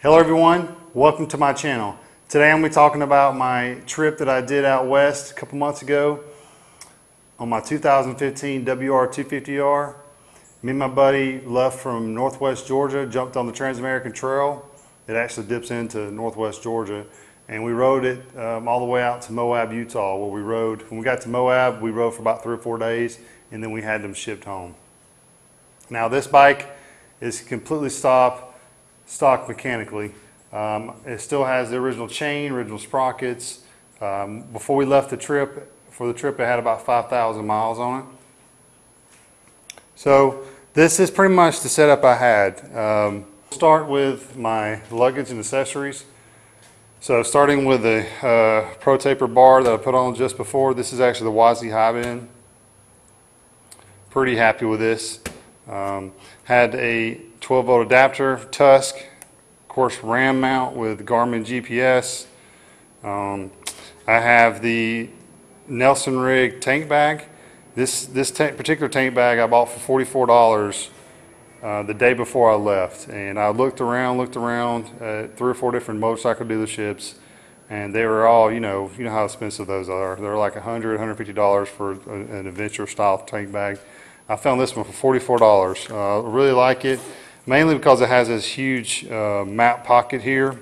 Hello everyone, welcome to my channel. Today I'm going to be talking about my trip that I did out west a couple months ago on my 2015 WR250R. Me and my buddy left from northwest Georgia, jumped on the Trans-American Trail. It actually dips into northwest Georgia, and we rode it all the way out to Moab, Utah, where we rode. When we got to Moab, we rode for about 3 or 4 days, and then we had them shipped home. Now this bike is completely stock mechanically. It still has the original chain, original sprockets. Before we left the trip, it had about 5,000 miles on it. So this is pretty much the setup I had. Start with my luggage and accessories. So starting with the Pro Taper bar that I put on just before, this is actually the YZ high bin. Pretty happy with this. Had a 12-volt adapter, Tusk, of course RAM mount with Garmin GPS. I have the Nelson Rig tank bag. This particular tank bag I bought for $44 the day before I left, and I looked around at 3 or 4 different motorcycle dealerships, and they were all, you know how expensive those are. They're like $100, $150 for an adventure style tank bag. I found this one for $44. I really like it, mainly because it has this huge map pocket here.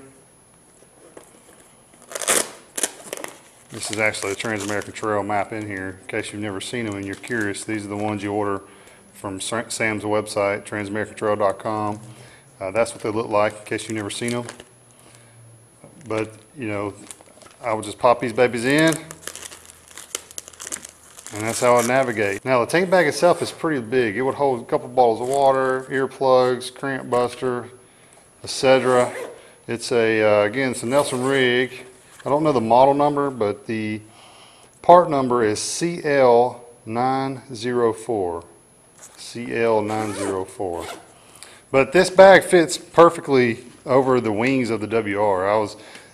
This is actually a Trans-American Trail map in here, in case you've never seen them and you're curious. These are the ones you order from Sam's website, transamericantrail.com. That's what they look like, in case you've never seen them. But, you know, I would just pop these babies in, and that's how I navigate. Now the tank bag itself is pretty big. It would hold a couple bottles of water, earplugs, cramp buster, etc. It's again, it's a Nelson Rig. I don't know the model number, but the part number is CL904. CL904. But this bag fits perfectly over the wings of the WR.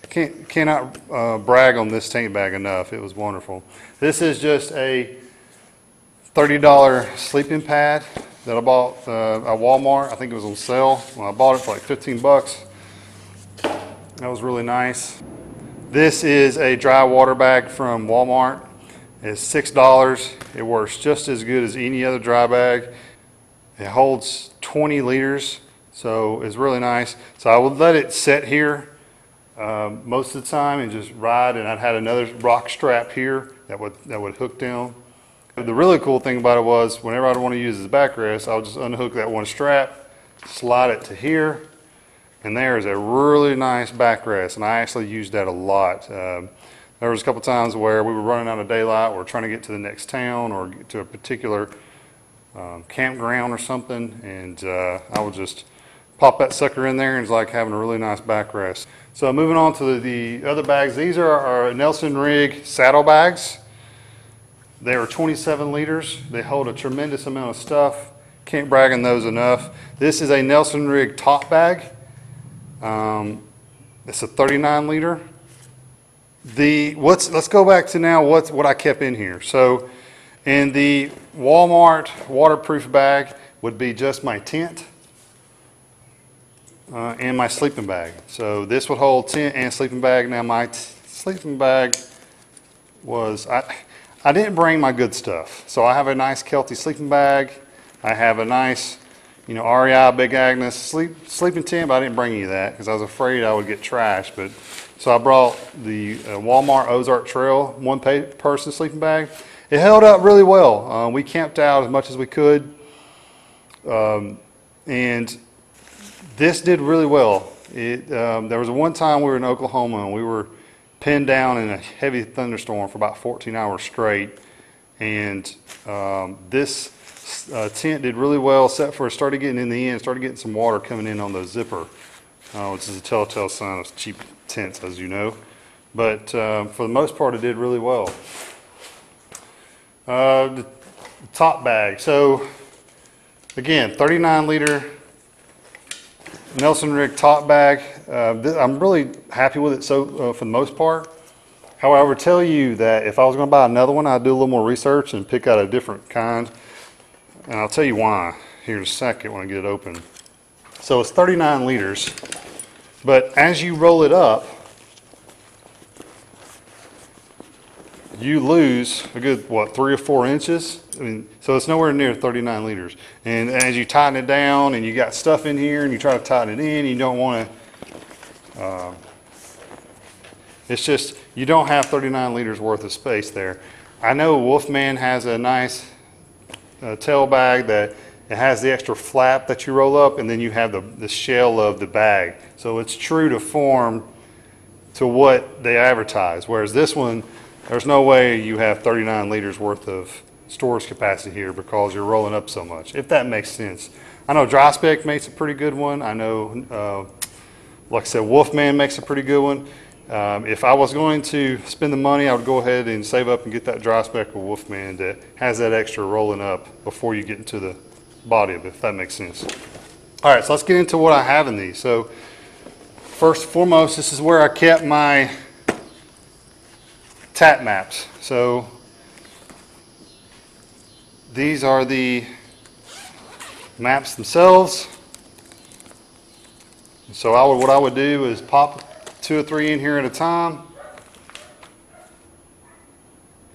Cannot brag on this tank bag enough. It was wonderful. This is just a $30 sleeping pad that I bought at Walmart. I think it was on sale when I bought it for like 15 bucks. That was really nice. This is a dry water bag from Walmart. It's $6. It works just as good as any other dry bag. It holds 20 liters, so it's really nice. So I would let it sit here most of the time and just ride, and I'd had another rock strap here that would hook down. The really cool thing about it was whenever I'd want to use this backrest, I would just unhook that one strap, slide it to here, and there's a really nice backrest, and I actually used that a lot. There was a couple times where we were running out of daylight, or trying to get to the next town or get to a particular campground or something, and I would just pop that sucker in there, and it's like having a really nice backrest. So moving on to the other bags, these are our Nelson Rig saddle bags. They are 27 liters. They hold a tremendous amount of stuff. Can't brag on those enough. This is a Nelson Rig top bag. It's a 39 liter. Let's go back to now what I kept in here. So in the Walmart waterproof bag would be just my tent and my sleeping bag. So this would hold tent and sleeping bag. Now my sleeping bag was, I didn't bring my good stuff. So I have a nice Kelty sleeping bag. I have a nice, you know, REI Big Agnes sleeping tent, but I didn't bring any of that because I was afraid I would get trashed. But so I brought the Walmart Ozark Trail one person sleeping bag. It held up really well. We camped out as much as we could, and this did really well. There was one time we were in Oklahoma and we were pinned down in a heavy thunderstorm for about 14 hours straight, and this tent did really well, except for it started getting some water coming in on the zipper, which is a telltale sign of cheap tents, as you know. But for the most part, it did really well. The top bag. So again, 39 liter Nelson Rig top bag. I'm really happy with it for the most part. However, I would tell you that if I was going to buy another one, I'd do a little more research and pick out a different kind. And I'll tell you why here in a second when I get it open. So it's 39 liters. But as you roll it up, you lose a good, what, 3 or 4 inches? I mean, so it's nowhere near 39 liters. And as you tighten it down and you got stuff in here and you try to tighten it in, you don't want to, it's just, you don't have 39 liters worth of space there. I know Wolfman has a nice tail bag that it has the extra flap that you roll up, and then you have the shell of the bag. So it's true to form to what they advertise. Whereas this one, there's no way you have 39 liters worth of storage capacity here because you're rolling up so much, if that makes sense. I know Dry Spec makes a pretty good one. I know, like I said, Wolfman makes a pretty good one. If I was going to spend the money, I would go ahead and save up and get that Dry Spec or Wolfman that has that extra rolling up before you get into the body of it, if that makes sense. All right, so let's get into what I have in these. So first and foremost, this is where I kept my tap maps. So these are the maps themselves. So what I would do is pop 2 or 3 in here at a time,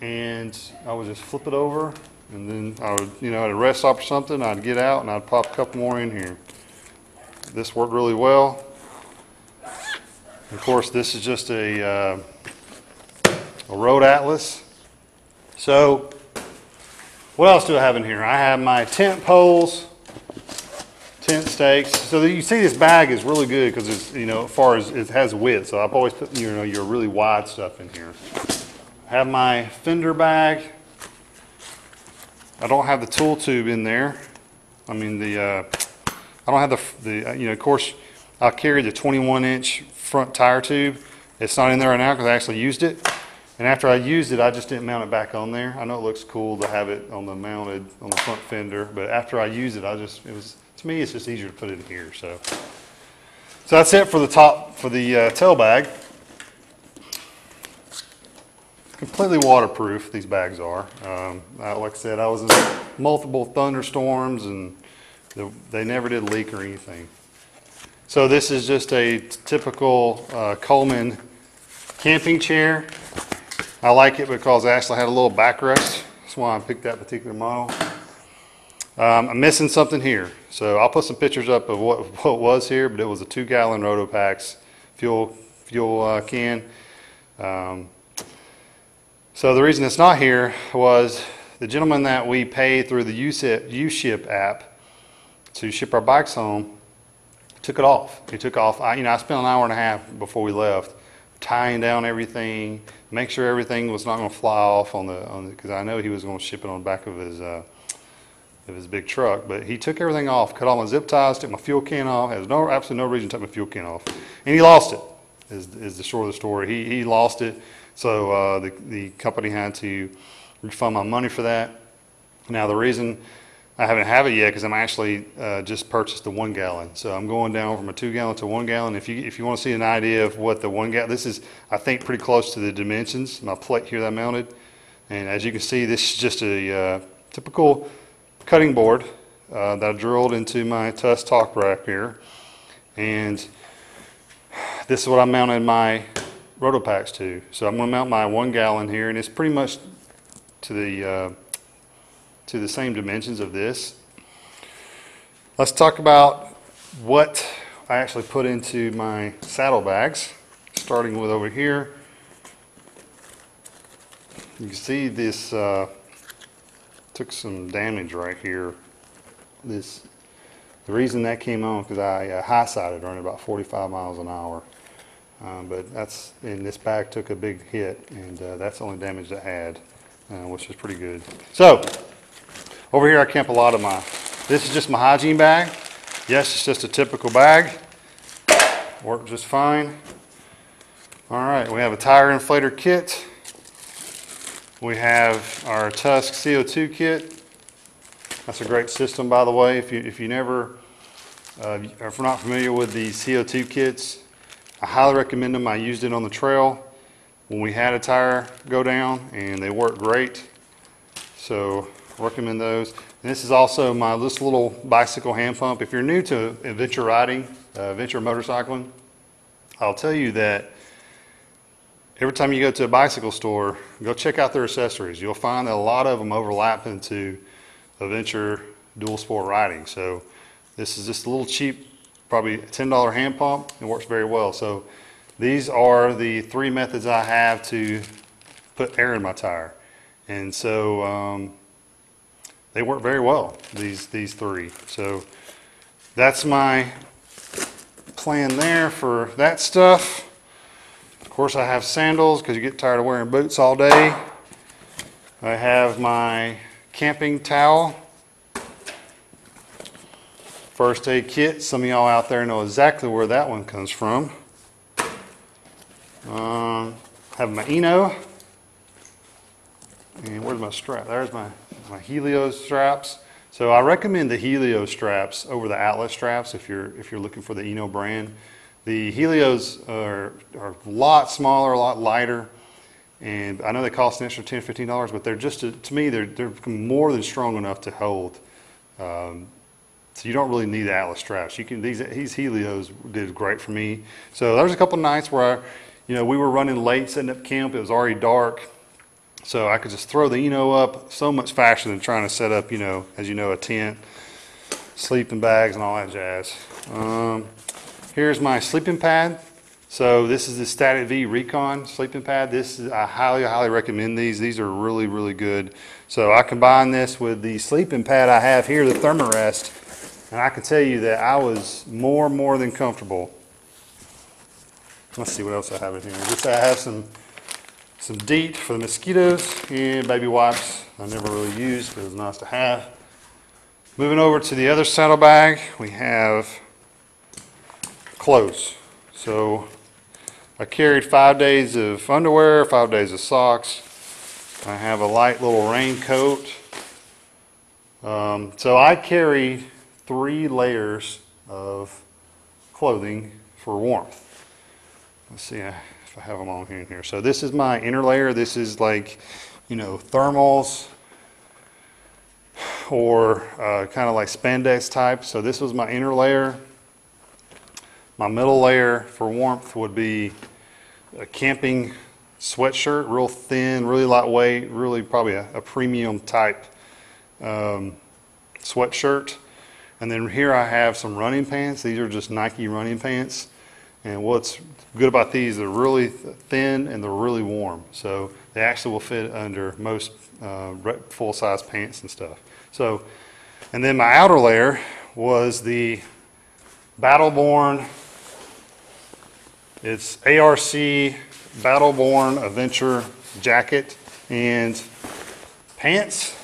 and I would just flip it over, and then I would, you know, at a rest stop or something, I'd get out and I'd pop a couple more in here. This worked really well. Of course, this is just a road atlas. So what else do I have in here? I have my tent poles, tent stakes. So you see this bag is really good because it's, you know, as far as it has width. So I've always put, you know, your really wide stuff in here. I have my fender bag. I don't have the tool tube in there. I mean I don't have the you know, of course I'll carry the 21-inch front tire tube. It's not in there right now because I actually used it. And after I used it, I just didn't mount it back on there. I know it looks cool to have it on the mounted on the front fender, but after I used it, to me, it's just easier to put it in here. So that's it for the top, for the tail bag. Completely waterproof, these bags are. Like I said, I was in multiple thunderstorms and they never did leak or anything. So this is just a typical Coleman camping chair. I like it because it actually had a little backrest. That's why I picked that particular model. I'm missing something here. So I'll put some pictures up of what was here, but it was a 2-gallon Rotopax fuel can. So the reason it's not here was the gentleman that we paid through the U-Ship app to ship our bikes home took it off. He took off. I spent an hour and a half before we left tying down everything, make sure everything was not going to fly off on the because I know he was going to ship it on the back of his big truck. But he took everything off, cut all my zip ties, took my fuel can off. Has absolutely no reason to take my fuel can off, and he lost it. Is the short of the story. He lost it. So the company had to refund my money for that. Now the reason I haven't have it yet because I'm actually just purchased the 1 gallon. So I'm going down from a 2 gallon to 1 gallon. If you want to see an idea of what the 1 gallon, this is I think pretty close to the dimensions. My plate here that I mounted, and as you can see, this is just a typical cutting board that I drilled into my Tusk talk rack here, and this is what I mounted my Rotopax to. So I'm going to mount my 1 gallon here, and it's pretty much to the same dimensions of this. Let's talk about what I actually put into my saddle bags, starting with over here. You can see this took some damage right here. The reason that came on because I high-sided running about 45 miles an hour. And this bag took a big hit, and that's the only damage that had, which is pretty good. So over here I camp a lot of this is just my Hygiene Bag. Yes, it's just a typical bag. Worked just fine. All right, we have a tire inflator kit. We have our Tusk CO2 kit. That's a great system, by the way. If you're not familiar with the CO2 kits, I highly recommend them. I used it on the trail when we had a tire go down, and they work great. So recommend those. And this is also this little bicycle hand pump. If you're new to adventure riding, adventure motorcycling, I'll tell you that every time you go to a bicycle store, go check out their accessories. You'll find that a lot of them overlap into adenture dual sport riding. So this is just a little cheap, probably $10 hand pump. It works very well. So these are the 3 methods I have to put air in my tire. And so they work very well, these 3. So that's my plan there for that stuff. Of course, I have sandals because you get tired of wearing boots all day. I have my camping towel. First aid kit. Some of y'all out there know exactly where that one comes from. Have my Eno. And where's my strap? There's my Helio straps. So I recommend the Helio straps over the outlet straps if you're looking for the Eno brand. The Helios are a lot smaller, a lot lighter, and I know they cost an extra $10, $15, but they're just to me they're more than strong enough to hold. So you don't really need the outlet straps. You can these Helios did great for me. So there's a couple nights where we were running late setting up camp. It was already dark. So I could just throw the Eno up so much faster than trying to set up, as you know, a tent, sleeping bags, and all that jazz. Here's my sleeping pad. So this is the Static V Recon sleeping pad. I highly recommend these. These are really, really good. So I combine this with the sleeping pad I have here, the Thermarest, and I can tell you that I was more than comfortable. Let's see what else I have in here. I have some DEET for the mosquitoes and baby wipes. I never really used, but it was nice to have. Moving over to the other saddle bag, we have clothes. So I carried 5 days of underwear, 5 days of socks. I have a light little raincoat. So I carry 3 layers of clothing for warmth. Let's see if I have them on here. So this is my inner layer. This is like, thermals or kind of like spandex type. So this was my inner layer. My middle layer for warmth would be a camping sweatshirt, real thin, really lightweight, really probably a premium type sweatshirt. And then here I have some running pants. These are just Nike running pants. And what's good about these, they're really thin and they're really warm. So they actually will fit under most full-size pants and stuff. So, and then my outer layer was the Battleborn. It's ARC Battleborn Adenture jacket and pants.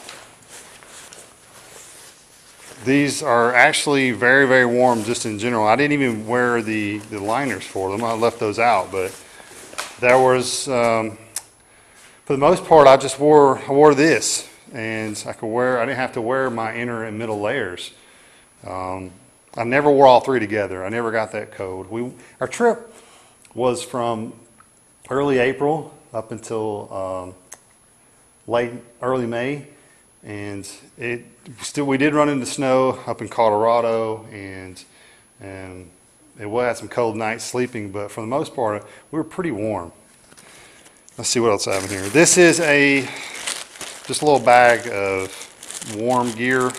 These are actually very warm just in general. I didn't even wear the liners for them. I left those out, but there was, for the most part, I wore this, and I didn't have to wear my inner and middle layers. I never wore all 3 together. I never got that cold. Our trip was from early April up until early May. And we did run into snow up in Colorado, and it had some cold nights sleeping, but for the most part, we were pretty warm. Let's see what else I have in here. This is just a little bag of warm gear.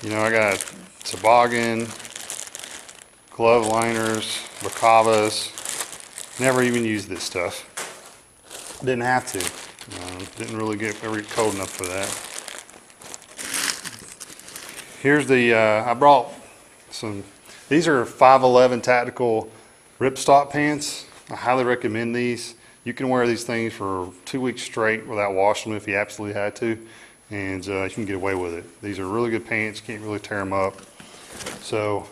I got a toboggan, glove liners, Bacavas. Never even used this stuff. Didn't have to. Didn't really get cold enough for that. Here's I brought these are 511 tactical ripstop pants. I highly recommend these. You can wear these things for 2 weeks straight without washing them if you absolutely had to, and you can get away with it. These are really good pants. You can't really tear them up. So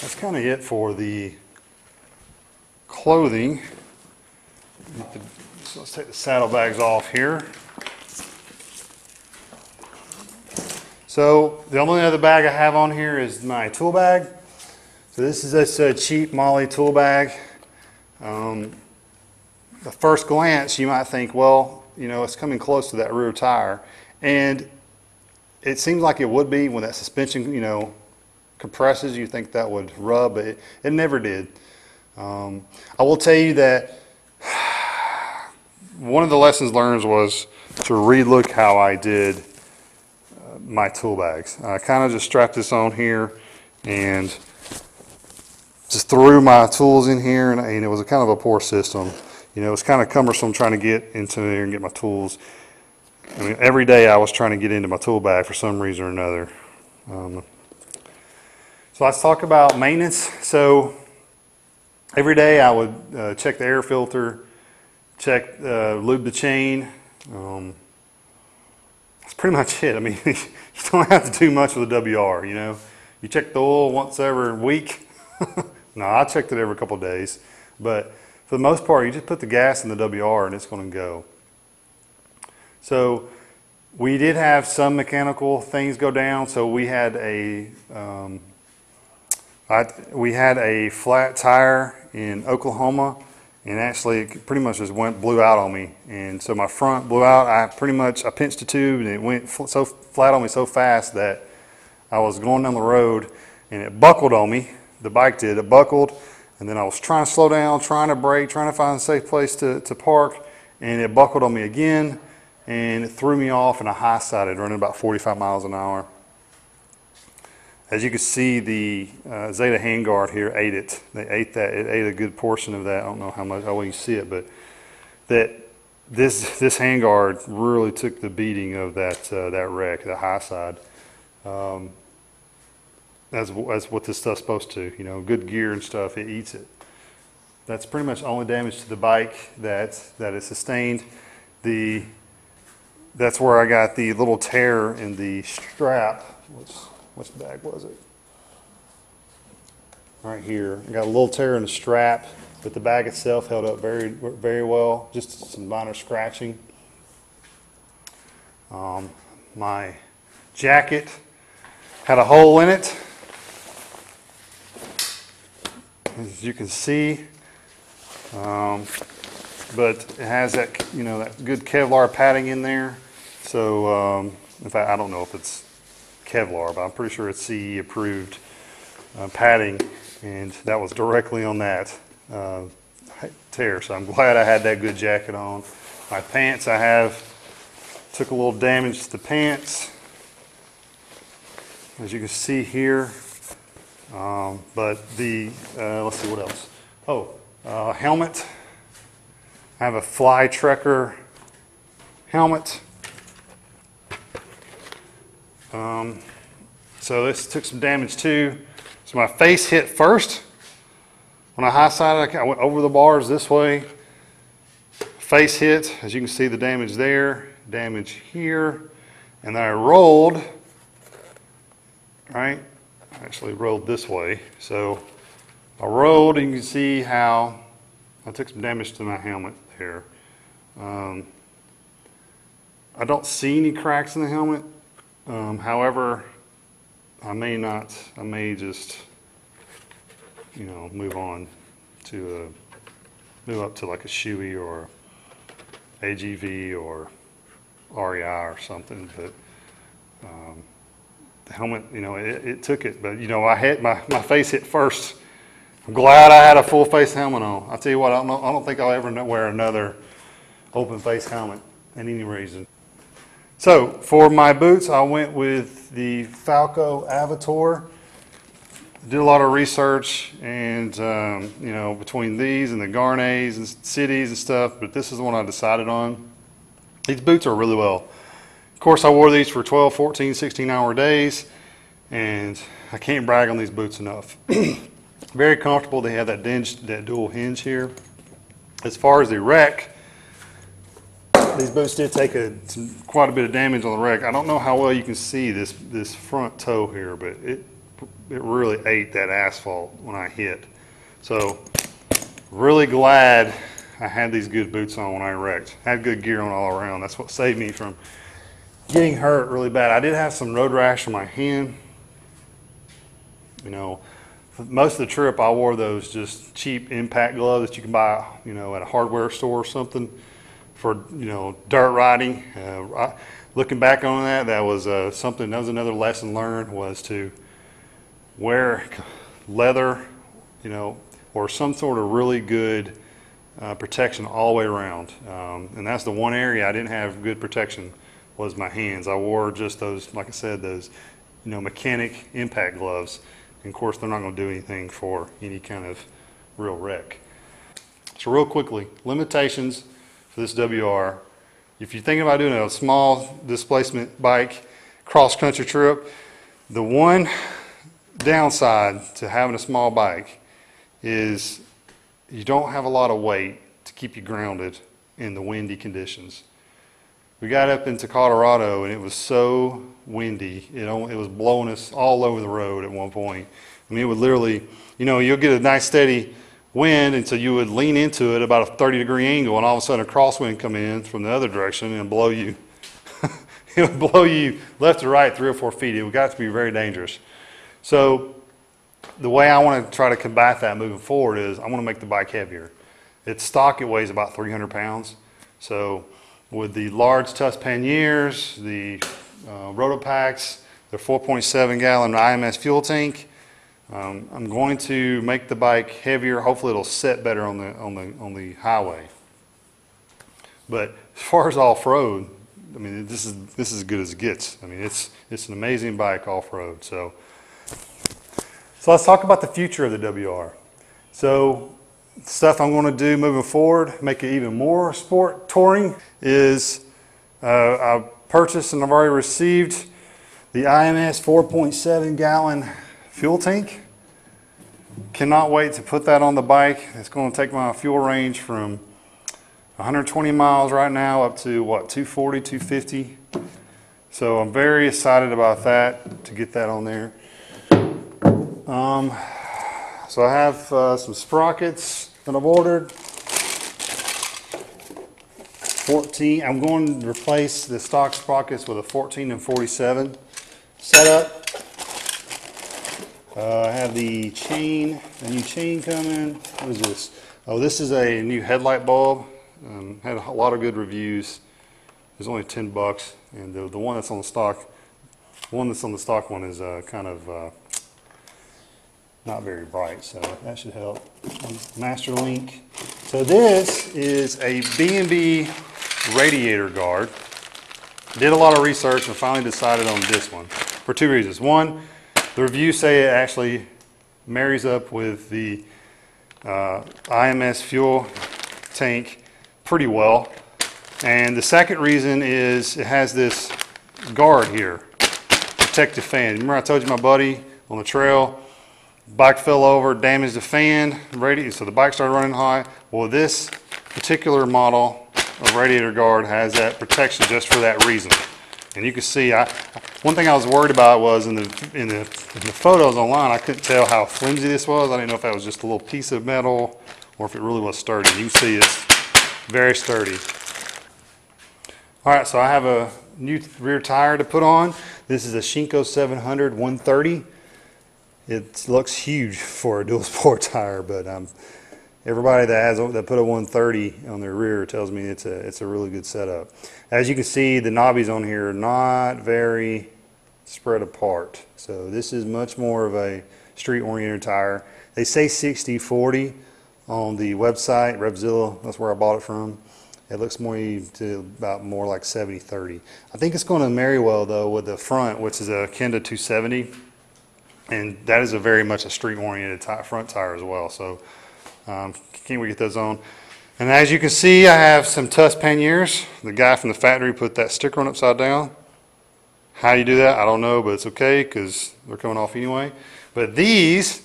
that's kind of it for the clothing. So let's take the saddlebags off here. So the only other bag I have on here is my tool bag. So this is just a cheap Molly tool bag. At first glance, you might think, well, it's coming close to that rear tire. And it seems like it would be when that suspension, compresses, you think that would rub, but it never did. I will tell you that one of the lessons learned was to relook how I did my tool bags. I kind of just strapped this on here and just threw my tools in here, and it was a kind of a poor system. You know, it was kind of cumbersome trying to get into there and get my tools. I mean, every day I was trying to get into my tool bag for some reason or another. So let's talk about maintenance. So every day I would check the air filter, lube the chain. That's pretty much it. I mean, you don't have to do much with a WR, you know. You check the oil once every week. No, I checked it every couple of days. But for the most part, you just put the gas in the WR and it's going to go. So we did have some mechanical things go down. So we had a flat tire in Oklahoma, and actually it pretty much just blew out on me. And so my front blew out. I pinched the tube, and it went so flat on me so fast that I was going down the road and it buckled on me. The bike did. It buckled, and then I was trying to slow down, trying to brake, trying to find a safe place to park, and it buckled on me again, and it threw me off, and I high-sided, running about 45 miles an hour. As you can see, the Zeta handguard here ate it. They ate that. It ate a good portion of that. I don't know how much, how well you see it, but this handguard really took the beating of that wreck, the high side. That's what this stuff's supposed to. You know, good gear and stuff, it eats it. That's pretty much the only damage to the bike that is sustained. That's where I got the little tear in the strap. Which bag was it? Right here. I got a little tear in the strap, but the bag itself held up very, very well. Just some minor scratching. My jacket had a hole in it, as you can see, but it has that, you know, that good Kevlar padding in there. So in fact, I don't know if it's Kevlar, but I'm pretty sure it's CE approved padding, and that was directly on that tear. So I'm glad I had that good jacket on. My pants, took a little damage to the pants, as you can see here. But let's see what else. Oh, helmet. I have a Fly Trekker helmet. So this took some damage too. So my face hit first. When I high-sided, I went over the bars this way. Face hit, as you can see the damage there, damage here. And then I rolled, right? I actually rolled this way. So I rolled, and you can see how I took some damage to my helmet there. I don't see any cracks in the helmet. However, I may just, you know, move up to like a Shoei or AGV or REI or something. But the helmet, you know, it took it. But, you know, my face hit first. I'm glad I had a full face helmet on. I'll tell you what, I don't think I'll ever wear another open face helmet in any reason. So for my boots, I went with the Falco Avator. Did a lot of research, and you know, between these and the Garnets and Cities and stuff, but this is the one I decided on. These boots are really well. Of course, I wore these for 12, 14, 16-hour days, and I can't brag on these boots enough. Very comfortable. They have that dual hinge here. As far as the wreck, these boots did take quite a bit of damage on the wreck. I don't know how well you can see this front toe here, but it really ate that asphalt when I hit. So really glad I had these good boots on when I wrecked. I had good gear on all around. That's what saved me from getting hurt really bad. I did have some road rash on my hand. You know, for most of the trip I wore those just cheap impact gloves that you can buy, you know, at a hardware store or something, for, you know, dirt riding. Looking back on that, that was another lesson learned, was to wear leather, you know, or some sort of really good protection all the way around. And that's the one area I didn't have good protection, was my hands. I wore just those, like I said, those, you know, mechanic impact gloves. And of course, they're not going to do anything for any kind of real wreck. So real quickly, limitations for this WR. If you're thinking about doing a small displacement bike cross-country trip, the one downside to having a small bike is you don't have a lot of weight to keep you grounded in the windy conditions. We got up into Colorado and it was so windy, it was blowing us all over the road at one point. I mean, it would literally, you know, you'll get a nice steady wind, and so you would lean into it about a 30-degree angle, and all of a sudden a crosswind come in from the other direction and blow you. It would blow you left to right 3 or 4 feet. It got to be very dangerous. So the way I want to try to combat that moving forward is I want to make the bike heavier. It's stock, it weighs about 300 pounds. So with the large tusk panniers, the Rotopacks, the 4.7 gallon IMS fuel tank, I'm going to make the bike heavier. Hopefully it'll set better on the highway. But as far as off-road, I mean, this is as good as it gets. I mean, it's an amazing bike off-road. So let's talk about the future of the WR. So stuff I'm going to do moving forward, make it even more sport touring, is I purchased and I've already received the IMS 4.7 gallon fuel tank. Cannot wait to put that on the bike. It's going to take my fuel range from 120 miles right now up to what, 240, 250. So I'm very excited about that, to get that on there. So I have some sprockets that I've ordered. 14. I'm going to replace the stock sprockets with a 14 and 47 setup. I have the chain, a new chain coming. What is this? Oh, this is a new headlight bulb. Had a lot of good reviews. It was only 10 bucks, and the one that's on the stock, one is kind of not very bright, so that should help. Master link. So this is a B&B radiator guard. Did a lot of research and finally decided on this one for 2 reasons. One, the reviews say it actually marries up with the IMS fuel tank pretty well. And the second reason is it has this guard here, protective fan. Remember I told you my buddy on the trail, bike fell over, damaged the fan, so the bike started running high. Well, this particular model of radiator guard has that protection just for that reason. And you can see, one thing I was worried about was in the photos online, I couldn't tell how flimsy this was. I didn't know if that was just a little piece of metal or if it really was sturdy. You can see it's very sturdy. All right, so I have a new rear tire to put on. This is a Shinko 700 130. It looks huge for a dual sport tire, but everybody that put a 130 on their rear tells me it's a really good setup. As you can see, the knobbies on here are not very spread apart. So this is much more of a street-oriented tire. They say 60-40 on the website, Revzilla. That's where I bought it from. It looks more like 70-30. I think it's going to marry well though with the front, which is a Kenda 270, and that is very much a street-oriented front tire as well. So can't wait to get those on. And as you can see, I have some tusk panniers. The guy from the factory put that sticker on upside down. How you do that, I don't know, but it's okay because they're coming off anyway. But these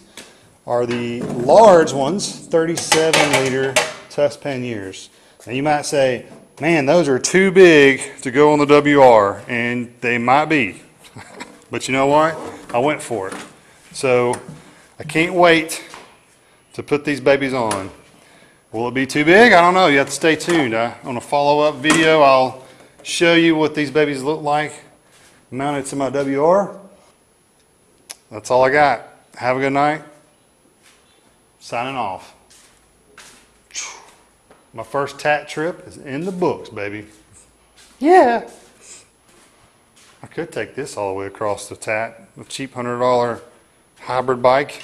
are the large ones, 37-liter tusk panniers. Now you might say, man, those are too big to go on the WR, and they might be. But you know what? I went for it. So I can't wait to put these babies on. Will it be too big? I don't know. You have to stay tuned. On a follow-up video, I'll show you what these babies look like mounted to my WR. That's all I got. Have a good night. Signing off. My first tat trip is in the books, baby. Yeah. I could take this all the way across the tat. A cheap $100 hybrid bike.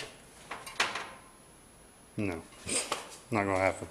No, not gonna happen.